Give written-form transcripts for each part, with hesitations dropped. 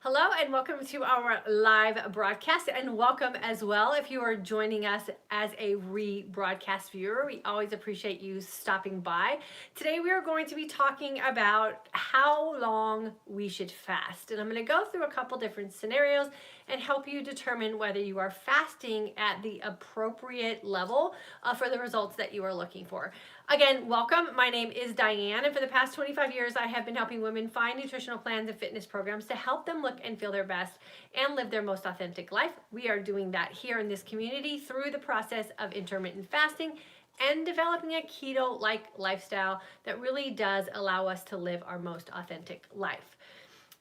Hello and welcome to our live broadcast, and welcome as well if you are joining us as a rebroadcast viewer. We always appreciate you stopping by. Today we are going to be talking about how long we should fast, and I'm going to go through a couple different scenarios and help you determine whether you are fasting at the appropriate level for the results that you are looking for. Again, welcome. My name is Diane, and for the past 25 years, I have been helping women find nutritional plans and fitness programs to help them look and feel their best and live their most authentic life. We are doing that here in this community through the process of intermittent fasting and developing a keto-like lifestyle that really does allow us to live our most authentic life.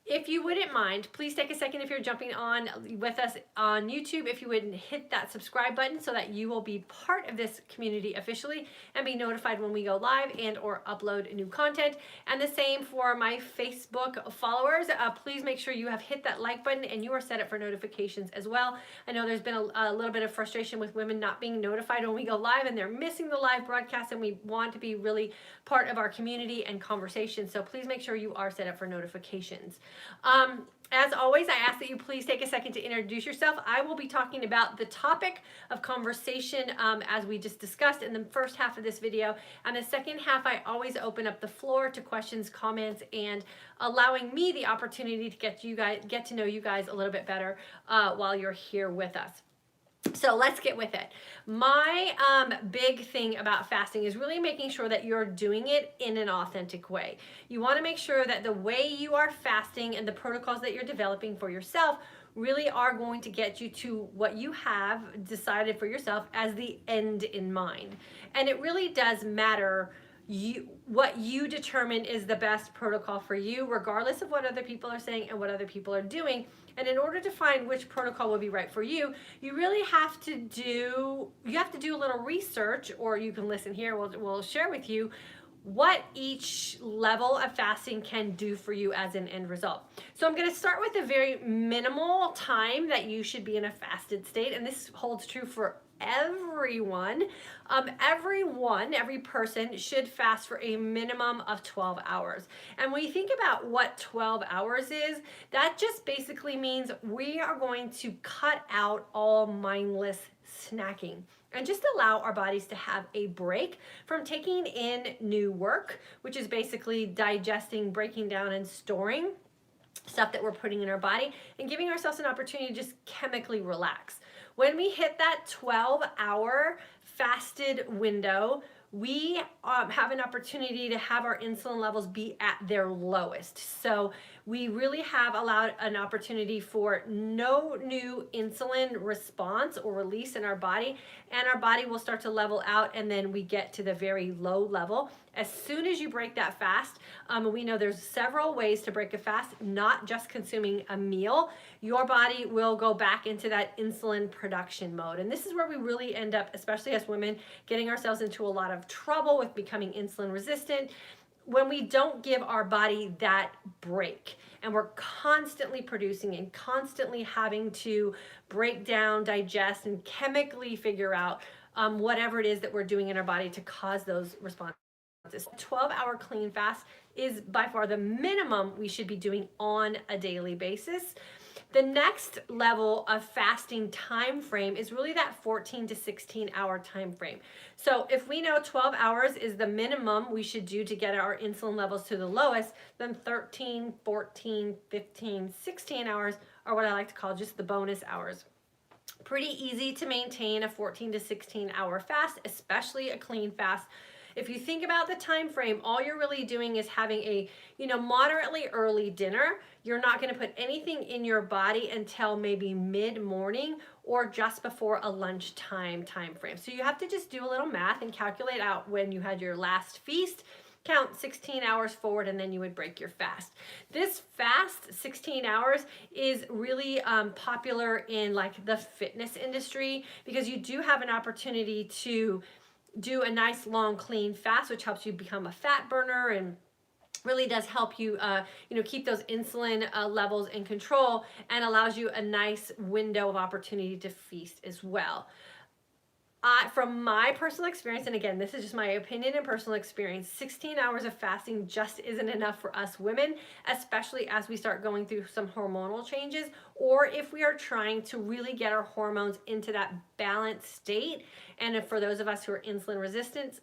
If you wouldn't mind, please take a second if you're jumping on with us on YouTube, if you would hit that subscribe button so that you will be part of this community officially and be notified when we go live and or upload new content. And the same for my Facebook followers. Please make sure you have hit that like button and you are set up for notifications as well. I know there's been a little bit of frustration with women not being notified when we go live and they're missing the live broadcast, and we want to be really part of our community and conversation. So please make sure you are set up for notifications. As always, I ask that you please take a second to introduce yourself. I will be talking about the topic of conversation as we just discussed in the first half of this video. And the second half, I always open up the floor to questions, comments, and allowing me the opportunity to get to know you guys a little bit better while you're here with us. So let's get with it. My big thing about fasting is really making sure that you're doing it in an authentic way. You want to make sure that the way you are fasting and the protocols that you're developing for yourself really are going to get you to what you have decided for yourself as the end in mind. And it really does matter what you determine is the best protocol for you, regardless of what other people are saying and what other people are doing. And in order to find which protocol will be right for you, you really have to do a little research, or you can listen here. We'll share with you what each level of fasting can do for you as an end result. So I'm going to start with a very minimal time that you should be in a fasted state, and this holds true for everyone. Every person should fast for a minimum of 12 hours. And when you think about what 12 hours is, that just basically means we are going to cut out all mindless snacking and just allow our bodies to have a break from taking in new work, which is basically digesting, breaking down, and storing stuff that we're putting in our body, and giving ourselves an opportunity to just chemically relax. When we hit that 12-hour fasted window, we have an opportunity to have our insulin levels be at their lowest. So we really have allowed an opportunity for no new insulin response or release in our body, and our body will start to level out, and then we get to the very low level. As soon as you break that fast, we know there's several ways to break a fast, not just consuming a meal. Your body will go back into that insulin production mode. And this is where we really end up, especially as women, getting ourselves into a lot of trouble with becoming insulin resistant when we don't give our body that break. And we're constantly producing and constantly having to break down, digest, and chemically figure out whatever it is that we're doing in our body to cause those responses. A 12-hour clean fast is by far the minimum we should be doing on a daily basis. The next level of fasting time frame is really that 14 to 16 hour time frame. So if we know 12 hours is the minimum we should do to get our insulin levels to the lowest, then 13, 14, 15, 16 hours are what I like to call just the bonus hours. Pretty easy to maintain a 14 to 16 hour fast, especially a clean fast. If you think about the time frame, all you're really doing is having a, moderately early dinner. You're not going to put anything in your body until maybe mid-morning or just before a lunchtime time frame. So you have to just do a little math and calculate out when you had your last feast. Count 16 hours forward, and then you would break your fast. This fast, 16 hours, is really popular in like the fitness industry, because you do have an opportunity to do a nice long clean fast, which helps you become a fat burner and really does help you keep those insulin levels in control, and allows you a nice window of opportunity to feast as well. From my personal experience, and again, this is just my opinion and personal experience, 16 hours of fasting just isn't enough for us women, especially as we start going through some hormonal changes, or if we are trying to really get our hormones into that balanced state. And for those of us who are insulin resistant,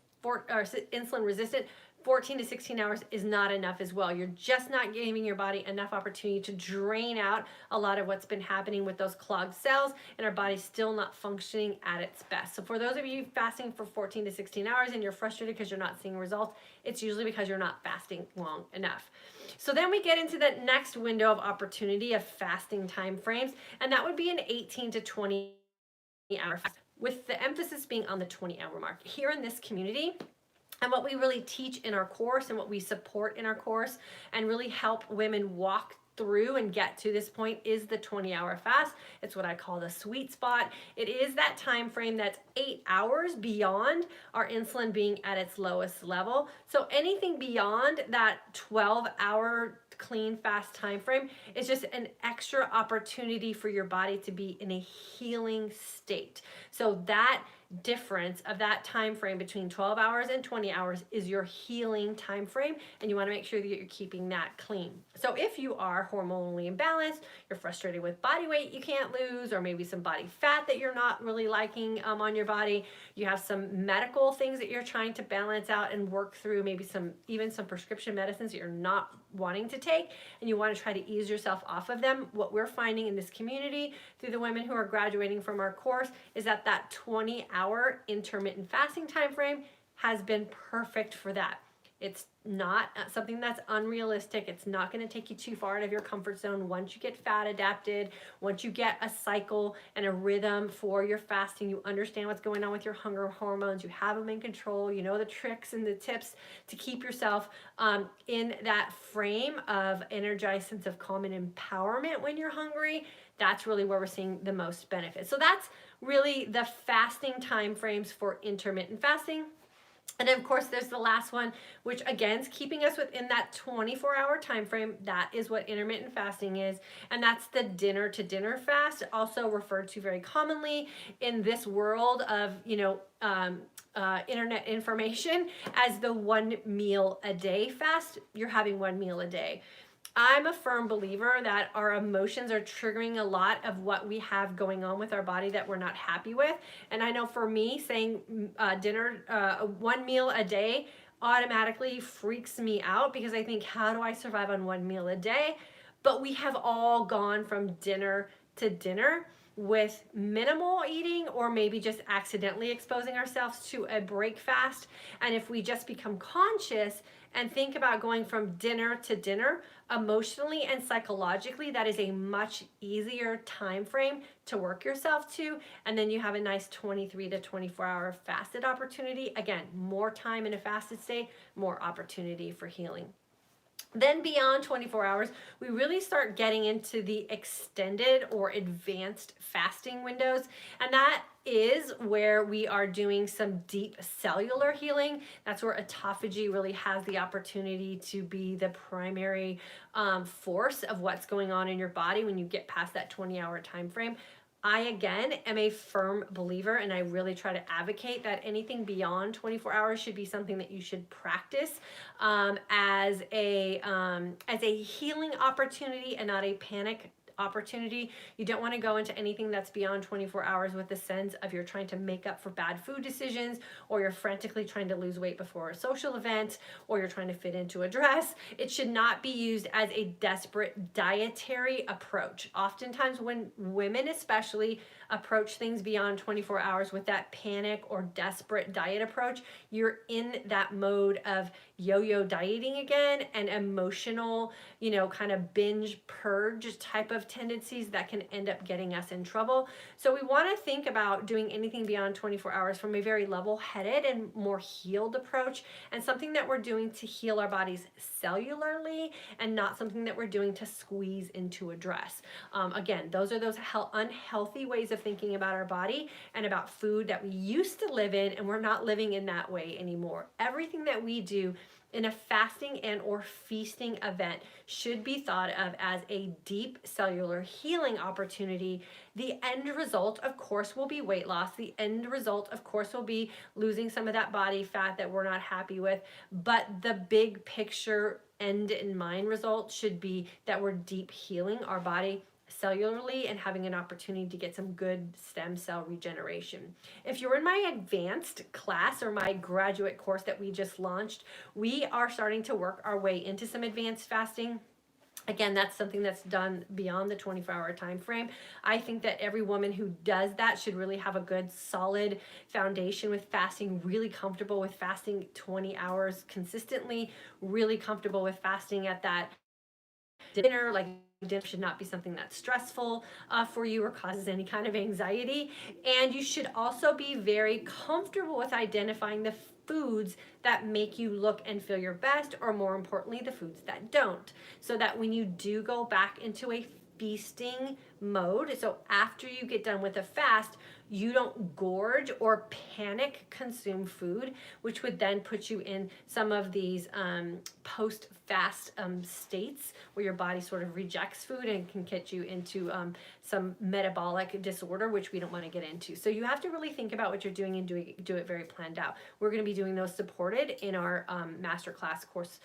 14 to 16 hours is not enough as well. You're just not giving your body enough opportunity to drain out a lot of what's been happening with those clogged cells, and our body's still not functioning at its best. So for those of you fasting for 14 to 16 hours and you're frustrated because you're not seeing results, it's usually because you're not fasting long enough. So then we get into that next window of opportunity of fasting time frames, and that would be an 18 to 20 hour fast, with the emphasis being on the 20-hour mark. Here in this community, and what we really teach in our course and what we support in our course and really help women walk through and get to this point is the 20-hour fast. It's what I call the sweet spot. It is that time frame that's 8 hours beyond our insulin being at its lowest level. So anything beyond that 12-hour clean fast time frame is just an extra opportunity for your body to be in a healing state. So that difference of that time frame between 12 hours and 20 hours is your healing time frame, and you want to make sure that you're keeping that clean. So if you are hormonally imbalanced, you're frustrated with body weight you can't lose, or maybe some body fat that you're not really liking on your body, you have some medical things that you're trying to balance out and work through, maybe even some prescription medicines that you're not wanting to take, and you want to try to ease yourself off of them. What we're finding in this community through the women who are graduating from our course is that 20-hour intermittent fasting time frame has been perfect for that. It's not something that's unrealistic. It's not going to take you too far out of your comfort zone. Once you get fat adapted, once you get a cycle and a rhythm for your fasting, you understand what's going on with your hunger hormones, you have them in control, you know the tricks and the tips to keep yourself in that frame of energized sense of calm and empowerment when you're hungry. That's really where we're seeing the most benefit. So that's really the fasting time frames for intermittent fasting. And then of course there's the last one, which again is keeping us within that 24-hour time frame. That is what intermittent fasting is, and that's the dinner to dinner fast, also referred to very commonly in this world of internet information as the 1 meal a day fast. You're having 1 meal a day. I'm a firm believer that our emotions are triggering a lot of what we have going on with our body that we're not happy with. And I know for me, saying 1 meal a day automatically freaks me out, because I think, how do I survive on 1 meal a day? But we have all gone from dinner to dinner with minimal eating, or maybe just accidentally exposing ourselves to a break fast. And if we just become conscious and think about going from dinner to dinner, emotionally and psychologically, that is a much easier time frame to work yourself to. And then you have a nice 23 to 24-hour fasted opportunity. Again, more time in a fasted state, more opportunity for healing. Then beyond 24 hours, we really start getting into the extended or advanced fasting windows. And that is where we are doing some deep cellular healing. That's where autophagy really has the opportunity to be the primary force of what's going on in your body when you get past that 20-hour time frame. I, again, am a firm believer, and I really try to advocate that anything beyond 24 hours should be something that you should practice as a healing opportunity and not a panic opportunity. You don't want to go into anything that's beyond 24 hours with the sense of you're trying to make up for bad food decisions, or you're frantically trying to lose weight before a social event, or you're trying to fit into a dress. It should not be used as a desperate dietary approach. Oftentimes when women especially approach things beyond 24 hours with that panic or desperate diet approach, you're in that mode of yo-yo dieting again, and emotional, kind of binge purge type of tendencies that can end up getting us in trouble. So we want to think about doing anything beyond 24 hours from a very level-headed and more healed approach, and something that we're doing to heal our bodies cellularly, and not something that we're doing to squeeze into a dress. Again, those are those unhealthy ways of thinking about our body and about food that we used to live in, and we're not living in that way anymore. Everything that we do in a fasting and or feasting event should be thought of as a deep cellular healing opportunity. The end result, of course, will be weight loss. The end result, of course, will be losing some of that body fat that we're not happy with. But the big picture end in mind result should be that we're deep healing our body cellularly and having an opportunity to get some good stem cell regeneration. If you're in my advanced class or my graduate course that we just launched, we are starting to work our way into some advanced fasting. Again, that's something that's done beyond the 24-hour time frame. I think that every woman who does that should really have a good solid foundation with fasting, really comfortable with fasting 20 hours consistently, really comfortable with fasting at that dinner. Like, dinner should not be something that's stressful for you or causes any kind of anxiety. And you should also be very comfortable with identifying the foods that make you look and feel your best, or more importantly, the foods that don't. So that when you do go back into a feasting mode, so after you get done with a fast, you don't gorge or panic consume food, which would then put you in some of these post-fast states where your body sort of rejects food and can get you into some metabolic disorder, which we don't want to get into. So you have to really think about what you're doing and do it very planned out. We're going to be doing those supported in our masterclass course,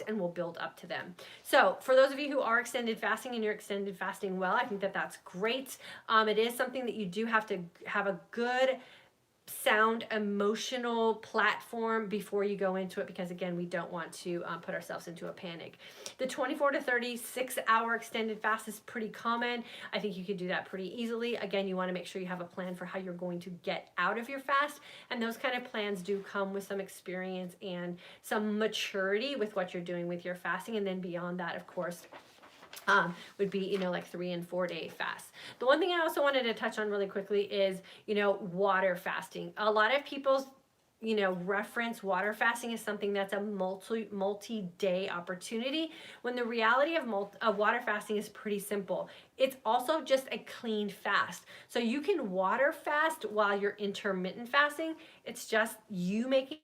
and we'll build up to them. So for those of you who are extended fasting and you're extended fasting well, I think that that's great. It is something that you do have to have a good sound emotional platform before you go into it, because again, we don't want to put ourselves into a panic. The 24 to 36 hour extended fast is pretty common. I think you could do that pretty easily. Again, you want to make sure you have a plan for how you're going to get out of your fast, and those kind of plans do come with some experience and some maturity with what you're doing with your fasting. And then beyond that, of course, would be, like 3 and 4 day fasts. The one thing I also wanted to touch on really quickly is, water fasting. A lot of people's, reference water fasting as something that's a multi-day opportunity, when the reality of water fasting is pretty simple. It's also just a clean fast. So you can water fast while you're intermittent fasting. It's just you making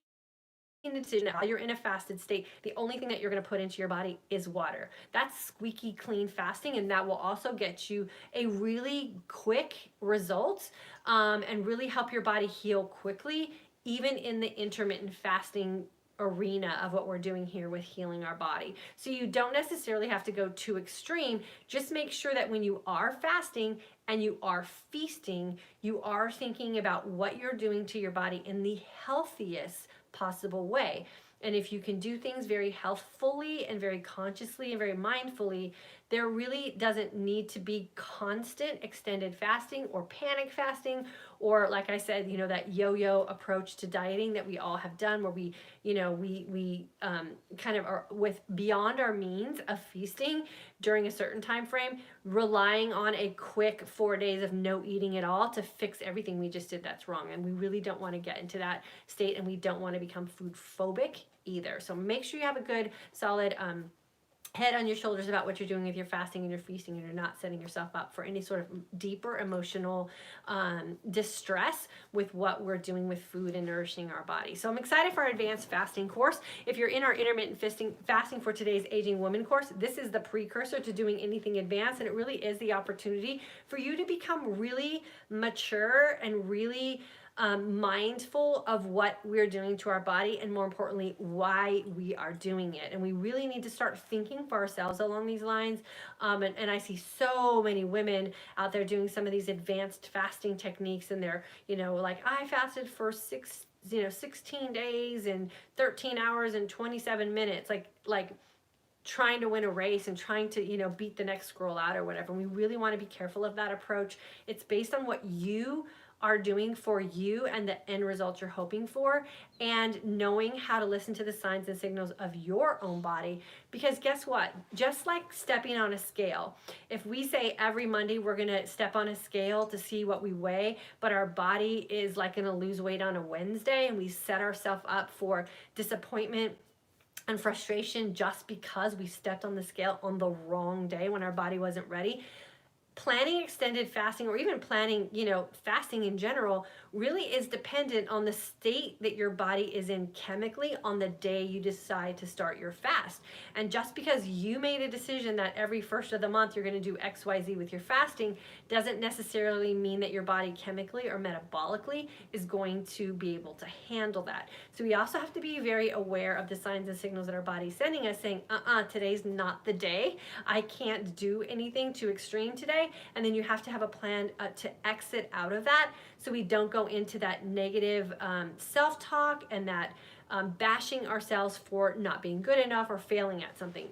decision while you're in a fasted state. The only thing that you're going to put into your body is water. That's squeaky clean fasting, and that will also get you a really quick result and really help your body heal quickly, even in the intermittent fasting arena of what we're doing here with healing our body. So you don't necessarily have to go too extreme. Just make sure that when you are fasting and you are feasting, you are thinking about what you're doing to your body in the healthiest possible way. And if you can do things very healthfully and very consciously and very mindfully, there really doesn't need to be constant extended fasting or panic fasting, or like I said, that yo-yo approach to dieting that we all have done, where we kind of are with beyond our means of feasting during a certain time frame, relying on a quick 4 days of no eating at all to fix everything we just did that's wrong. And we really don't want to get into that state, and we don't want to become food phobic either. So make sure you have a good solid head on your shoulders about what you're doing with your fasting and your feasting, and you're not setting yourself up for any sort of deeper emotional distress with what we're doing with food and nourishing our body. So I'm excited for our advanced fasting course. If you're in our intermittent fasting for today's Aging Woman course, this is the precursor to doing anything advanced, and it really is the opportunity for you to become really mature and really mindful of what we're doing to our body, and more importantly, why we are doing it. And we really need to start thinking for ourselves along these lines. And I see so many women out there doing some of these advanced fasting techniques, and they're, like, I fasted for 16 days and 13 hours and 27 minutes, like trying to win a race and trying to, beat the next girl out or whatever. And we really want to be careful of that approach. It's based on what you are doing for you and the end result you're hoping for, and knowing how to listen to the signs and signals of your own body. Because guess what? Just like stepping on a scale, if we say every Monday we're going to step on a scale to see what we weigh, but our body is like going to lose weight on a Wednesday, and we set ourselves up for disappointment and frustration just because we stepped on the scale on the wrong day when our body wasn't ready, planning extended fasting, or even planning, fasting in general, really is dependent on the state that your body is in chemically on the day you decide to start your fast. And just because you made a decision that every first of the month you're going to do XYZ with your fasting doesn't necessarily mean that your body chemically or metabolically is going to be able to handle that. So we also have to be very aware of the signs and signals that our body's sending us, saying, today's not the day. I can't do anything too extreme today. And then you have to have a plan to exit out of that, so we don't go into that negative self-talk and that bashing ourselves for not being good enough or failing at something.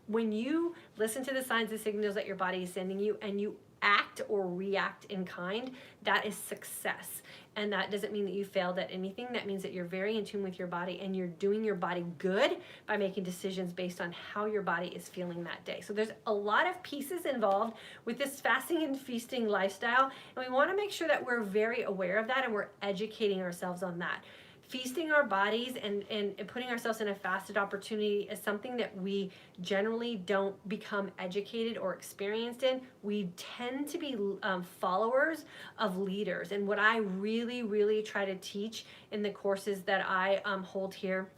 When you listen to the signs and signals that your body is sending you and you act or react in kind, that is success. And that doesn't mean that you failed at anything. That means that you're very in tune with your body and you're doing your body good by making decisions based on how your body is feeling that day. So there's a lot of pieces involved with this fasting and feasting lifestyle, and we want to make sure that we're very aware of that and we're educating ourselves on that. Feasting our bodies and putting ourselves in a fasted opportunity is something that we generally don't become educated or experienced in. We tend to be followers of leaders. And what I really, really try to teach in the courses that I hold here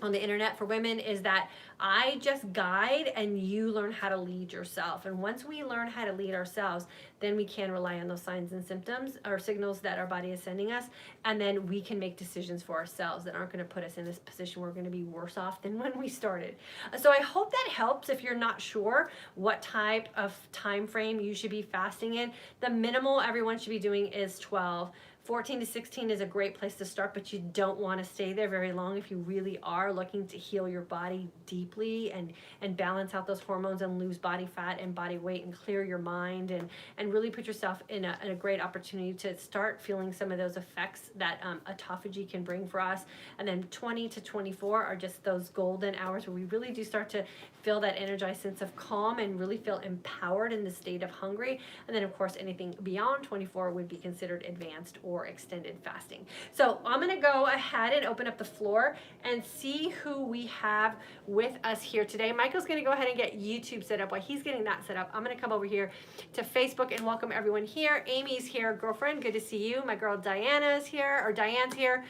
on the internet for women is that I just guide and you learn how to lead yourself. And once we learn how to lead ourselves, then we can rely on those signs and symptoms or signals that our body is sending us. And then we can make decisions for ourselves that aren't going to put us in this position where we're going to be worse off than when we started. So I hope that helps if you're not sure what type of time frame you should be fasting in. The minimal everyone should be doing is 12. 14 to 16 is a great place to start, but you don't want to stay there very long if you really are looking to heal your body deeply and balance out those hormones and lose body fat and body weight and clear your mind and really put yourself in a great opportunity to start feeling some of those effects that autophagy can bring for us. And then 20 to 24 are just those golden hours where we really do start to feel that energized sense of calm and really feel empowered in the state of hungry. And then of course anything beyond 24 would be considered advanced or extended fasting. So I'm going to go ahead and open up the floor and see who we have with us here today. Michael's going to go ahead and get YouTube set up. While he's getting that set up, I'm going to come over here to Facebook and welcome everyone here. Amy's here, girlfriend. Good to see you. My girl Diana's here, or Diane's here.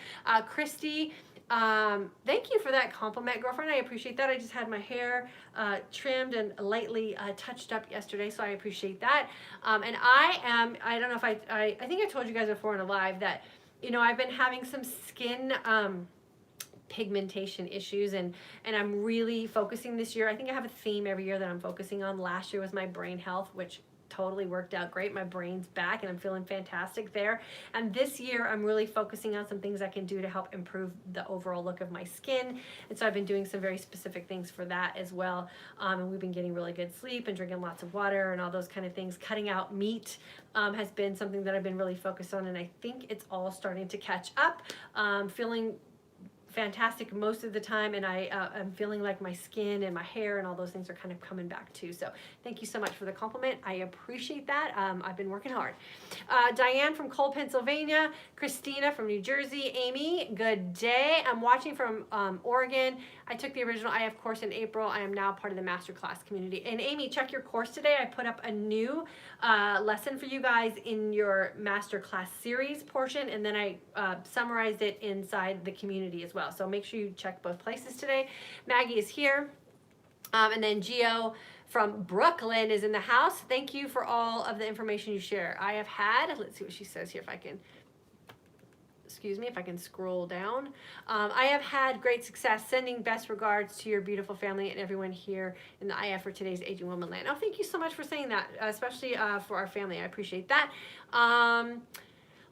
Christy, thank you for that compliment, girlfriend. I appreciate that. I just had my hair trimmed and lightly touched up yesterday, so I appreciate that. And I don't know if I think I told you guys before in a live that, I've been having some skin pigmentation issues, and I'm really focusing this year. I think I have a theme every year that I'm focusing on. Last year was my brain health, which totally worked out great. My brain's back and I'm feeling fantastic there. And this year I'm really focusing on some things I can do to help improve the overall look of my skin. And so I've been doing some very specific things for that as well. And we've been getting really good sleep and drinking lots of water and all those kind of things. Cutting out meat has been something that I've been really focused on, and I think it's all starting to catch up. Feeling fantastic most of the time, and I'm feeling like my skin and my hair and all those things are kind of coming back too. So thank you so much for the compliment. I appreciate that. I've been working hard. Diane from Cole, Pennsylvania. Christina from New Jersey. Amy, good day. I'm watching from Oregon. I took the original IF course in April. I am now part of the masterclass community. And Amy, check your course today. I put up a new lesson for you guys in your masterclass series portion, and then I summarized it inside the community as well. So make sure you check both places today. Maggie is here. And then Gio from Brooklyn is in the house. Thank you for all of the information you share. I have had, let's see what she says here if I can, excuse me, if I can scroll down. I have had great success. Sending best regards to your beautiful family and everyone here in the IF for today's Aging Woman Land. Oh, thank you so much for saying that, especially for our family. I appreciate that.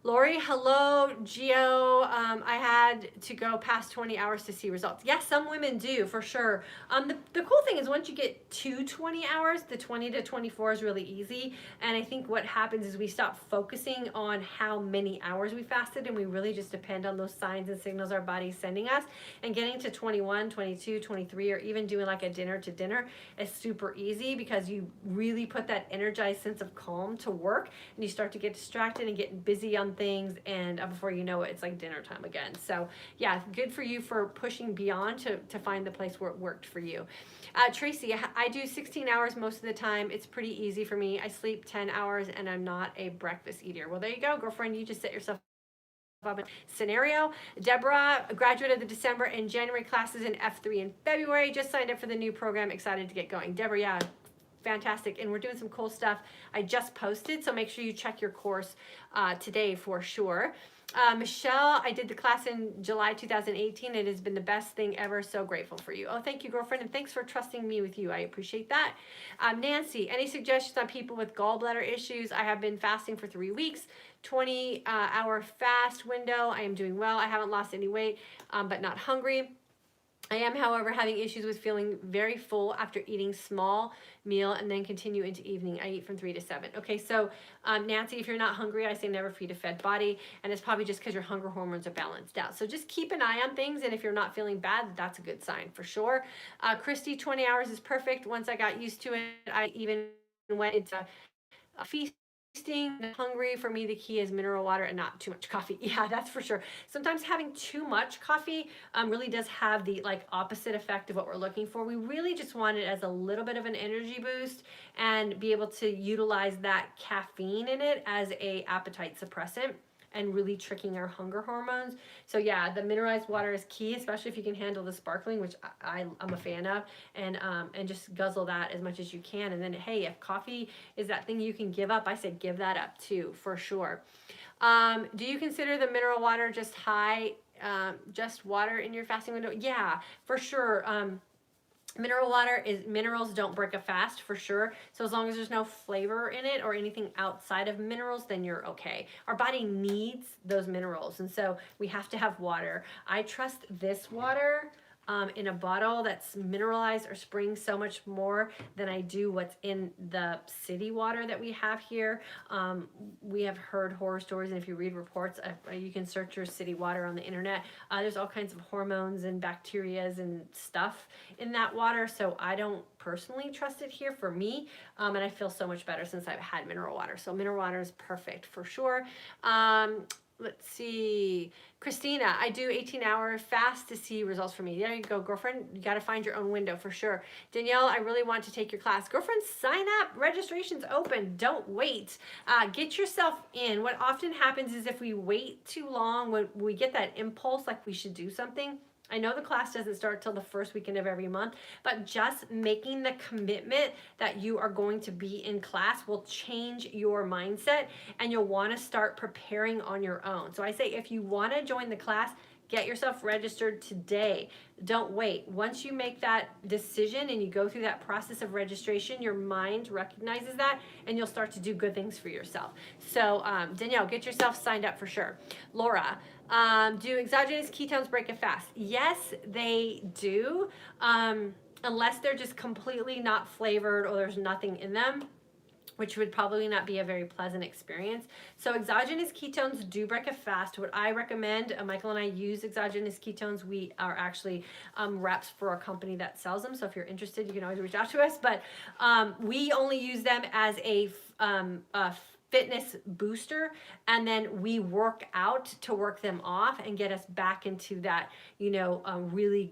Lori, hello. Gio, I had to go past 20 hours to see results. Yes, some women do, for sure. The cool thing is once you get to 20 hours, the 20 to 24 is really easy. And I think what happens is we stop focusing on how many hours we fasted, and we really just depend on those signs and signals our body's sending us. And getting to 21, 22, 23, or even doing like a dinner to dinner is super easy because you really put that energized sense of calm to work, and you start to get distracted and get busy on on things, and before you know it, it's like dinner time again. So yeah, good for you for pushing beyond to find the place where it worked for you. Tracy, I do 16 hours most of the time. It's pretty easy for me. I sleep 10 hours and I'm not a breakfast eater. Well, there you go, girlfriend. You just set yourself up a scenario. Deborah, a graduate of the December and January classes in F3 in February. Just signed up for the new program. Excited to get going. Deborah, yeah, fantastic. And we're doing some cool stuff I just posted, so make sure you check your course today for sure. Michelle, I did the class in July 2018. It has been the best thing ever. So grateful for you. Oh, thank you, girlfriend. And thanks for trusting me with you. I appreciate that. Nancy, any suggestions on people with gallbladder issues? I have been fasting for 3 weeks, 20-hour fast window. I am doing well. I haven't lost any weight, but not hungry. I am, however, having issues with feeling very full after eating small meal and then continue into evening. I eat from 3 to 7. Okay, so Nancy, if you're not hungry, I say never feed a fed body, and it's probably just because your hunger hormones are balanced out. So just keep an eye on things, and if you're not feeling bad, that's a good sign for sure. Christy, 20 hours is perfect. Once I got used to it, I even went into a feast. Hungry. For me, the key is mineral water and not too much coffee. Yeah, that's for sure. Sometimes having too much coffee really does have the opposite effect of what we're looking for. We really just want it as a little bit of an energy boost and be able to utilize that caffeine in it as a appetite suppressant and really tricking our hunger hormones. So yeah, the mineralized water is key, especially if you can handle the sparkling, which I'm a fan of, and just guzzle that as much as you can. And then, hey, if coffee is that thing you can give up, I say give that up too, for sure. Do you consider the mineral water just just water in your fasting window? Yeah, for sure. Minerals don't break a fast for sure. So as long as there's no flavor in it or anything outside of minerals, then you're okay. Our body needs those minerals, and so we have to have water. I trust this water in a bottle that's mineralized or spring so much more than I do what's in the city water that we have here. We have heard horror stories, and if you read reports, you can search your city water on the internet. There's all kinds of hormones and bacterias and stuff in that water, so I don't personally trust it here for me, and I feel so much better since I've had mineral water. So mineral water is perfect for sure. Let's see. Christina, I do 18-hour fast to see results for me. There you go, girlfriend. You got to find your own window for sure. Danielle, I really want to take your class. Girlfriend, sign up. Registration's open. Don't wait. Get yourself in. What often happens is if we wait too long, when we get that impulse like we should do something, I know the class doesn't start till the first weekend of every month, but just making the commitment that you are going to be in class will change your mindset, and you'll want to start preparing on your own. So I say if you want to join the class, get yourself registered today. Don't wait. Once you make that decision and you go through that process of registration, your mind recognizes that and you'll start to do good things for yourself. So Danielle, get yourself signed up for sure. Laura, do exogenous ketones break a fast? Yes, they do. Unless they're just completely not flavored or there's nothing in them, which would probably not be a very pleasant experience. So exogenous ketones do break a fast. What I recommend, Michael and I use exogenous ketones. We are actually reps for a company that sells them. So if you're interested, you can always reach out to us. But we only use them as a fitness booster, and then we work out to work them off and get us back into that, really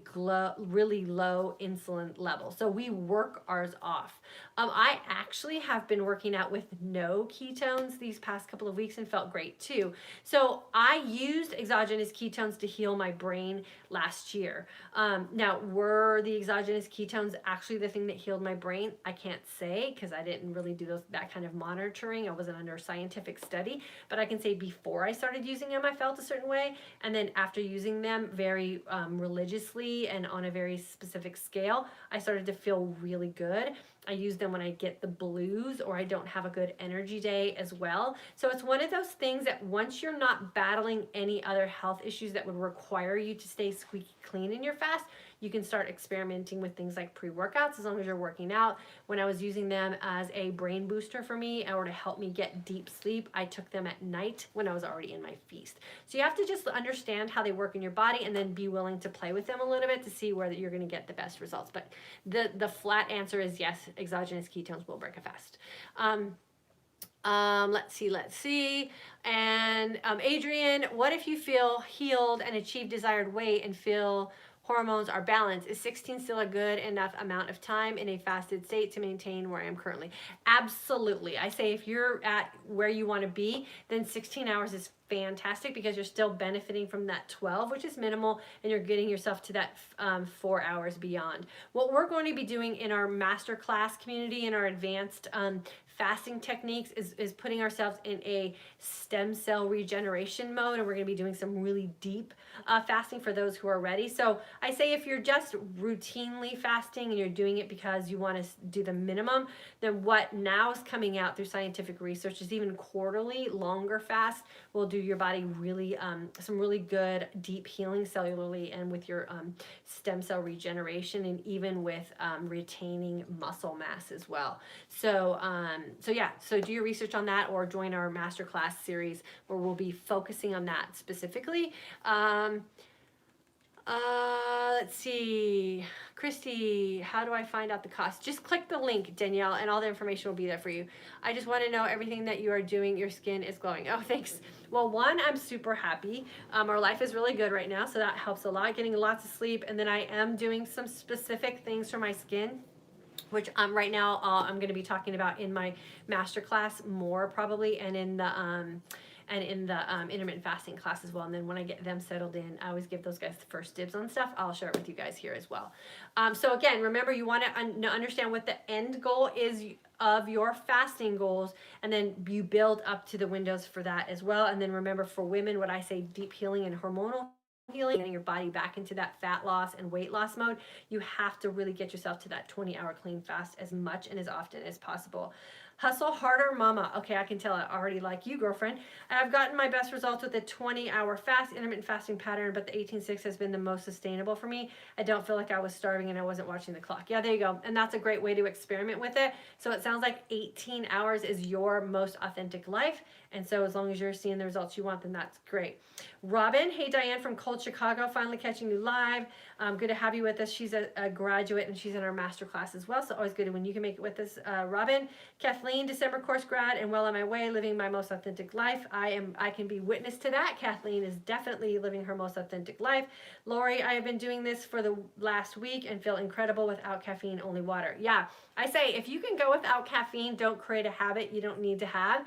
low insulin level. So we work ours off. I actually have been working out with no ketones these past couple of weeks and felt great too. So I used exogenous ketones to heal my brain last year. Now, were the exogenous ketones actually the thing that healed my brain? I can't say because I didn't really do that kind of monitoring. I wasn't under a scientific study, but I can say before I started using them, I felt a certain way. And then after using them very religiously and on a very specific scale, I started to feel really good. I use them when I get the blues or I don't have a good energy day as well. So it's one of those things that once you're not battling any other health issues that would require you to stay squeaky clean in your fast, you can start experimenting with things like pre-workouts as long as you're working out. When I was using them as a brain booster for me or to help me get deep sleep, I took them at night when I was already in my feast. So you have to just understand how they work in your body and then be willing to play with them a little bit to see where you're going to get the best results. But the flat answer is yes, exogenous ketones will break a fast. Let's see. And Adrian, what if you feel healed and achieve desired weight and feel hormones are balanced? Is 16 still a good enough amount of time in a fasted state to maintain where I am currently? Absolutely. I say if you're at where you want to be, then 16 hours is fantastic because you're still benefiting from that 12, which is minimal, and you're getting yourself to that 4 hours beyond. What we're going to be doing in our masterclass community, in our advanced fasting techniques, is putting ourselves in a stem cell regeneration mode, and we're going to be doing some really deep fasting for those who are ready. So I say if you're just routinely fasting and you're doing it because you want to do the minimum, then what now is coming out through scientific research is even quarterly longer fast will do your body really some really good deep healing cellularly and with your stem cell regeneration, and even with retaining muscle mass as well. So so do your research on that, or join our masterclass series where we'll be focusing on that specifically. Let's see. Christy, how do I find out the cost? Just click the link, Danielle, and all the information will be there for you. I just want to know everything that you are doing. Your skin is glowing. Oh, thanks. Well, one, I'm super happy. Our life is really good right now, so that helps a lot. Getting lots of sleep, and then I am doing some specific things for my skin, which right now I'm going to be talking about in my masterclass more probably, and in the intermittent fasting class as well. And then when I get them settled in, I always give those guys the first dibs on stuff. I'll share it with you guys here as well. So again, remember, you want to understand what the end goal is of your fasting goals, and then you build up to the windows for that as well. And then remember, for women, what I say, deep healing and hormonal healing, getting your body back into that fat loss and weight loss mode, you have to really get yourself to that 20-hour clean fast as much and as often as possible. Hustle harder, mama. Okay, I can tell I already like you, girlfriend. I've gotten my best results with the 20-hour fast, intermittent fasting pattern, but the 18-6 has been the most sustainable for me. I don't feel like I was starving and I wasn't watching the clock. Yeah, there you go. And that's a great way to experiment with it. So it sounds like 18 hours is your most authentic life. And so as long as you're seeing the results you want, then that's great. Robin, hey, Diane from Cold Chicago, finally catching you live. Good to have you with us. She's a graduate and she's in our master class as well. So always good when you can make it with us, Robin. Kathleen, December course grad and well on my way, living my most authentic life. I can be witness to that. Kathleen is definitely living her most authentic life. Lori, I have been doing this for the last week and feel incredible without caffeine, only water. Yeah, I say if you can go without caffeine, don't create a habit you don't need to have.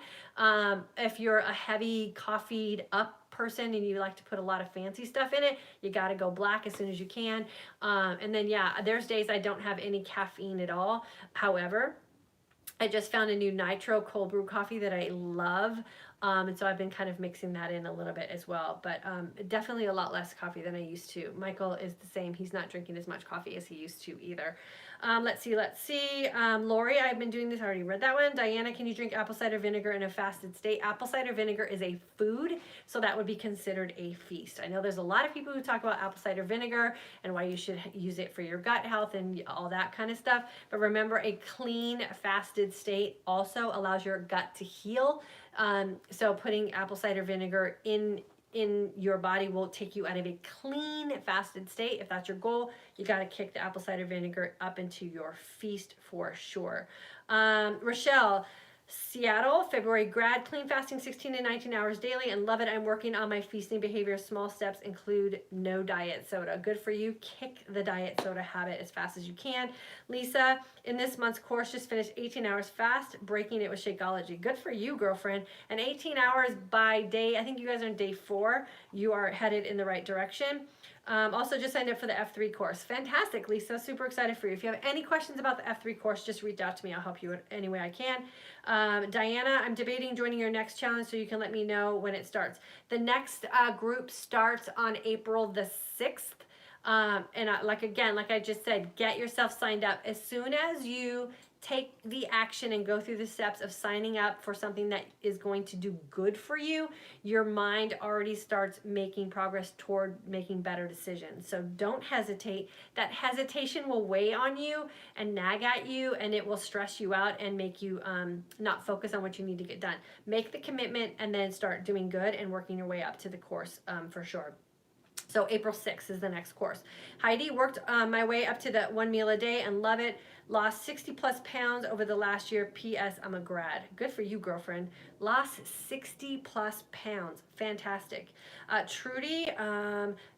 If you're a heavy coffeeed up person and you like to put a lot of fancy stuff in it, you got to go black as soon as you can. And then yeah, there's days I don't have any caffeine at all. However, I just found a new nitro cold brew coffee that I love. And so I've been kind of mixing that in a little bit as well, but definitely a lot less coffee than I used to. Michael is the same. He's not drinking as much coffee as he used to either. Let's see. Lori, I've been doing this. I already read that one. Diana, can you drink apple cider vinegar in a fasted state? Apple cider vinegar is a food, so that would be considered a feast. I know there's a lot of people who talk about apple cider vinegar and why you should use it for your gut health and all that kind of stuff. But remember, a clean fasted state also allows your gut to heal. So putting apple cider vinegar in your body will take you out of a clean fasted state. If that's your goal, you got to kick the apple cider vinegar up into your feast for sure. Rochelle, Seattle, February grad, clean fasting 16 to 19 hours daily and love it. I'm working on my feasting behavior. Small steps include no diet soda. Good for you. Kick the diet soda habit as fast as you can. Lisa, in this month's course, just finished 18 hours fast, breaking it with Shakeology. Good for you, girlfriend. And 18 hours by day, I think you guys are on day 4. You are headed in the right direction. Also just signed up for the F3 course. Fantastic, Lisa. Super excited for you. If you have any questions about the F3 course, just reach out to me. I'll help you any way I can. Diana, I'm debating joining your next challenge, so you can let me know when it starts. The next group starts on April the 6th. Like I just said, get yourself signed up. As soon as you take the action and go through the steps of signing up for something that is going to do good for you, your mind already starts making progress toward making better decisions. So don't hesitate. That hesitation will weigh on you and nag at you, and it will stress you out and make you not focus on what you need to get done. Make the commitment and then start doing good and working your way up to the course for sure. So April 6th is the next course. Heidi, worked my way up to the 1 meal a day and love it. Lost 60 plus pounds over the last year. P.S. I'm a grad. Good for you, girlfriend. Lost 60 plus pounds. Fantastic. Trudy,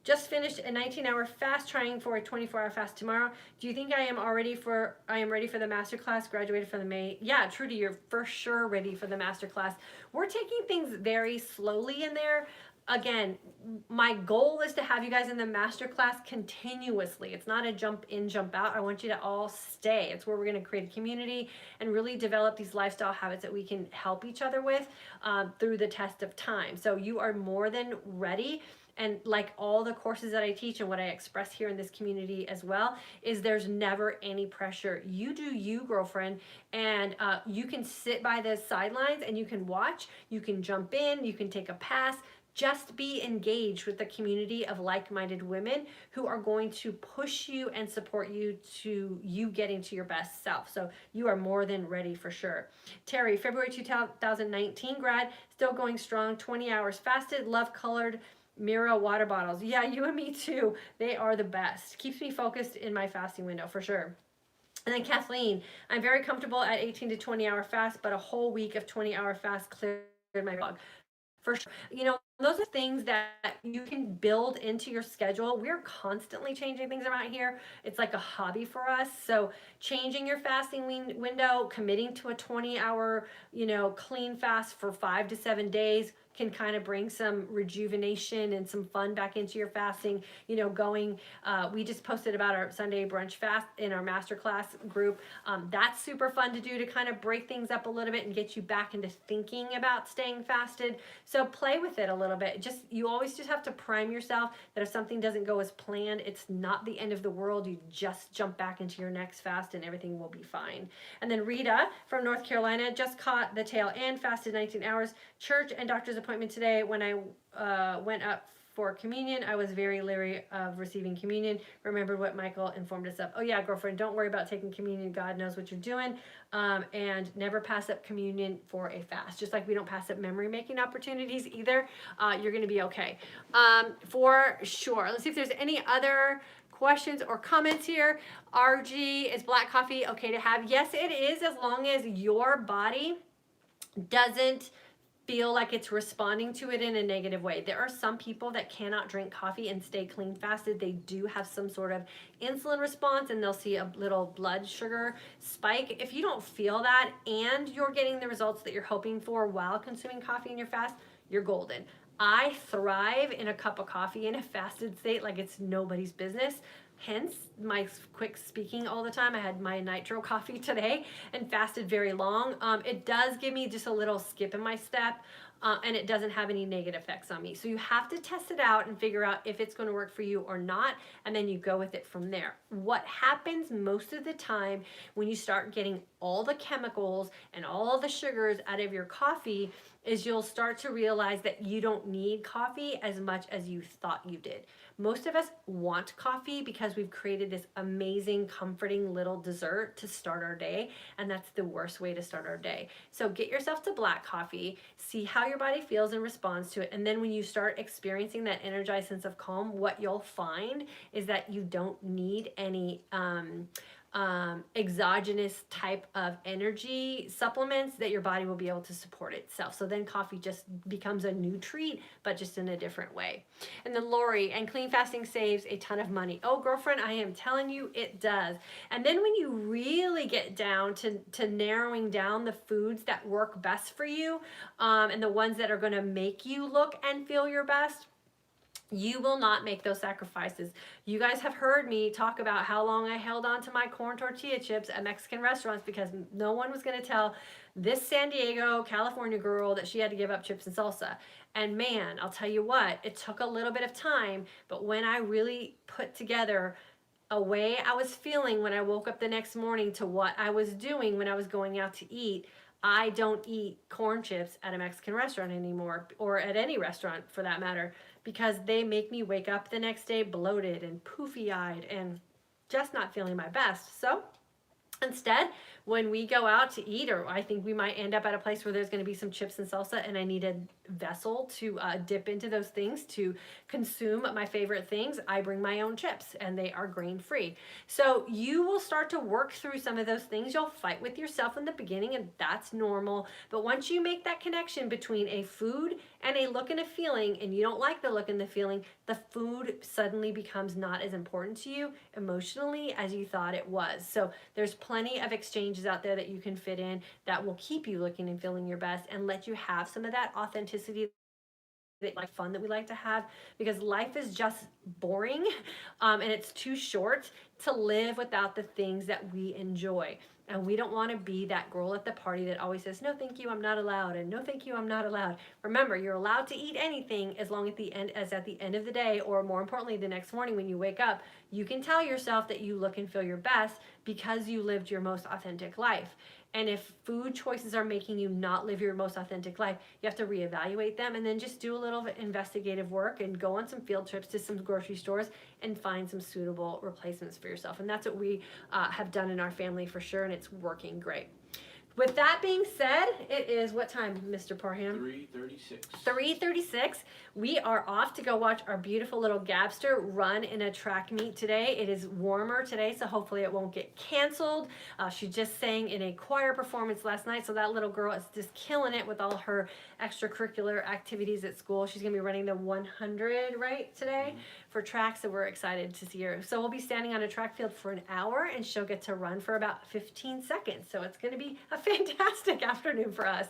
just finished a 19-hour fast, trying for a 24-hour fast tomorrow. Do you think I am ready for the masterclass? Graduated from the May. Yeah, Trudy, you're for sure ready for the masterclass. We're taking things very slowly in there. Again, my goal is to have you guys in the masterclass continuously. It's not a jump in, jump out. I want you to all stay. It's where we're going to create a community and really develop these lifestyle habits that we can help each other with through the test of time. So you are more than ready. And like all the courses that I teach and what I express here in this community as well, is there's never any pressure. You do you, girlfriend, and you can sit by the sidelines and you can watch, you can jump in, you can take a pass. Just be engaged with the community of like-minded women who are going to push you and support you to you getting to your best self. So you are more than ready for sure. Terry, February 2019 grad, still going strong, 20 hours fasted, love colored Mira water bottles. Yeah, you and me too. They are the best. Keeps me focused in my fasting window for sure. And then Kathleen, I'm very comfortable at 18 to 20 hour fast, but a whole week of 20-hour fast cleared my blog. For sure. You know, those are things that you can build into your schedule. We're constantly changing things around here. It's like a hobby for us. So changing your fasting window, committing to a 20-hour, clean fast for 5 to 7 days can kind of bring some rejuvenation and some fun back into your fasting. We just posted about our Sunday brunch fast in our masterclass group. That's super fun to do to kind of break things up a little bit and get you back into thinking about staying fasted. So play with it a little bit. You always just have to prime yourself that if something doesn't go as planned, it's not the end of the world. You just jump back into your next fast and everything will be fine. And then Rita from North Carolina just caught the tail end, fasted 19 hours, church and doctor's appointment today. When I went up for communion, I was very leery of receiving communion. Remembered what Michael informed us of. Oh yeah, girlfriend, don't worry about taking communion. God knows what you're doing. And never pass up communion for a fast. Just like we don't pass up memory making opportunities either. You're going to be okay. For sure. Let's see if there's any other questions or comments here. RG, is black coffee okay to have? Yes, it is, as long as your body doesn't feel like it's responding to it in a negative way. There are some people that cannot drink coffee and stay clean fasted. They do have some sort of insulin response and they'll see a little blood sugar spike. If you don't feel that and you're getting the results that you're hoping for while consuming coffee in your fast, you're golden. I thrive in a cup of coffee in a fasted state like it's nobody's business. Hence my quick speaking all the time. I had my nitro coffee today and fasted very long. It does give me just a little skip in my step and it doesn't have any negative effects on me. So you have to test it out and figure out if it's going to work for you or not, and then you go with it from there. What happens most of the time when you start getting all the chemicals and all the sugars out of your coffee is you'll start to realize that you don't need coffee as much as you thought you did. Most of us want coffee because we've created this amazing, comforting little dessert to start our day, and that's the worst way to start our day. So get yourself to black coffee, see how your body feels and responds to it, and then when you start experiencing that energized sense of calm, what you'll find is that you don't need any exogenous type of energy supplements, that your body will be able to support itself. So then coffee just becomes a new treat, but just in a different way. And then Lori, and clean fasting saves a ton of money. Oh, girlfriend, I am telling you, it does. And then when you really get down to narrowing down the foods that work best for you, and the ones that are going to make you look and feel your best, you will not make those sacrifices. You guys have heard me talk about how long I held on to my corn tortilla chips at Mexican restaurants because no one was going to tell this San Diego, California girl that she had to give up chips and salsa. And man, I'll tell you what, it took a little bit of time, but when I really put together a way I was feeling when I woke up the next morning to what I was doing when I was going out to eat, I don't eat corn chips at a Mexican restaurant anymore, or at any restaurant for that matter, because they make me wake up the next day bloated and poofy-eyed and just not feeling my best. So instead, when we go out to eat, or I think we might end up at a place where there's going to be some chips and salsa, and I need a vessel to dip into those things to consume my favorite things, I bring my own chips, and they are grain free. So you will start to work through some of those things. You'll fight with yourself in the beginning, and that's normal. But once you make that connection between a food and a look and a feeling, and you don't like the look and the feeling, the food suddenly becomes not as important to you emotionally as you thought it was. So there's plenty of exchanges out there that you can fit in that will keep you looking and feeling your best and let you have some of that authenticity, like fun that we like to have, because life is just boring, and it's too short to live without the things that we enjoy. And we don't want to be that girl at the party that always says, no, thank you, I'm not allowed. And no, thank you, I'm not allowed. Remember, you're allowed to eat anything as long as at the end of the day, or more importantly, the next morning when you wake up, you can tell yourself that you look and feel your best because you lived your most authentic life. And if food choices are making you not live your most authentic life, you have to reevaluate them, and then just do a little investigative work and go on some field trips to some grocery stores and find some suitable replacements for yourself. And that's what we have done in our family for sure, and it's working great. With that being said, it is what time, Mr. Parham? 3:36. 3:36. We are off to go watch our beautiful little Gabster run in a track meet today. It is warmer today, so hopefully it won't get canceled. She just sang in a choir performance last night, so that little girl is just killing it with all her extracurricular activities at school. She's going to be running the 100, right, today for track, so we're excited to see her. So we'll be standing on a track field for an hour, and she'll get to run for about 15 seconds. So it's going to be a fantastic afternoon for us.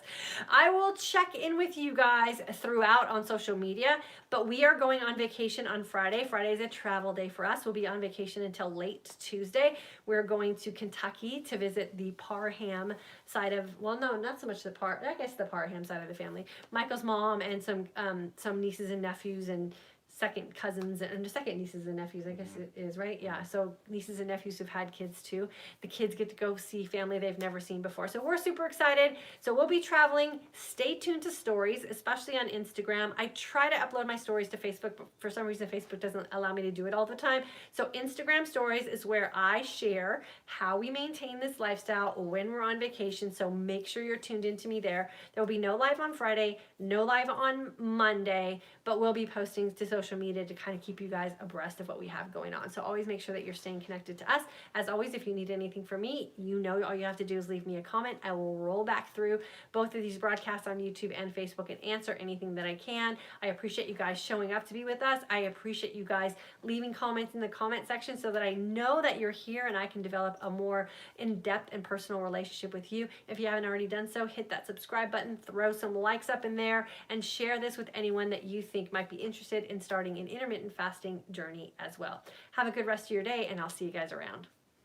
I will check in with you guys throughout on social media, but we are going on vacation on Friday. Friday is a travel day for us. We'll be on vacation until late Tuesday. We're going to Kentucky to visit the Parham side of, well, no, not so much the the Parham side of the family. Michael's mom and some nieces and nephews and second cousins and second nieces and nephews, I guess it is, right? Yeah, so nieces and nephews who've had kids too. The kids get to go see family they've never seen before. So we're super excited. So we'll be traveling. Stay tuned to stories, especially on Instagram. I try to upload my stories to Facebook, but for some reason Facebook doesn't allow me to do it all the time. So Instagram stories is where I share how we maintain this lifestyle when we're on vacation. So make sure you're tuned into me there. There will be no live on Friday, no live on Monday, but we'll be posting to social media to kind of keep you guys abreast of what we have going on. So always make sure that you're staying connected to us. As always, if you need anything from me, you know all you have to do is leave me a comment. I will roll back through both of these broadcasts on YouTube and Facebook and answer anything that I can. I appreciate you guys showing up to be with us. I appreciate you guys leaving comments in the comment section so that I know that you're here and I can develop a more in-depth and personal relationship with you. If you haven't already done so, hit that subscribe button, throw some likes up in there, and share this with anyone that you think might be interested in starting an intermittent fasting journey as well. Have a good rest of your day, and I'll see you guys around.